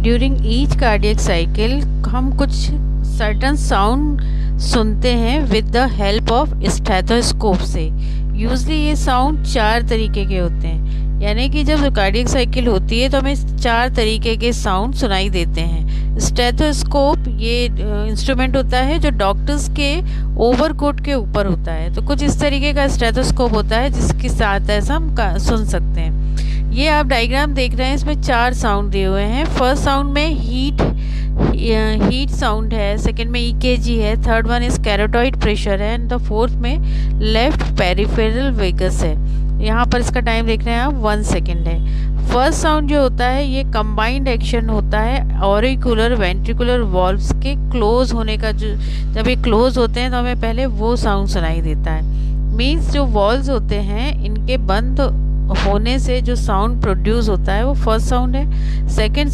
During each cardiac cycle हम कुछ certain sound सुनते हैं with the help of stethoscope से। यूजली ये साउंड 4 तरीके के होते हैं, यानी कि जब कार्डियक साइकिल होती है तो हमें 4 तरीके के साउंड सुनाई देते हैं। स्टेथोस्कोप ये इंस्ट्रूमेंट होता है जो डॉक्टर्स के ओवरकोट के ऊपर होता है, तो कुछ इस तरीके का स्टेथोस्कोप होता है जिसके साथ ऐसा हम सुन सकते हैं। ये आप डायग्राम देख रहे हैं, इसमें 4 साउंड दिए हुए हैं। फर्स्ट साउंड में हीट साउंड है, सेकंड में ईकेजी है, थर्ड वन इज कैरोटॉइड प्रेशर है एंड द फोर्थ में लेफ्ट पेरिफेरल वेगस है। यहाँ पर इसका टाइम देख रहे हैं आप 1 सेकेंड है। फर्स्ट साउंड जो होता है ये कंबाइंड एक्शन होता है ऑरिकुलर वेंट्रिकुलर वॉल्व्स के क्लोज होने का। जो जब ये क्लोज होते हैं तो हमें पहले वो साउंड सुनाई देता है। मीन्स जो वॉल्व्स होते हैं इनके बंद होने से जो साउंड प्रोड्यूस होता है वो फर्स्ट साउंड है। सेकेंड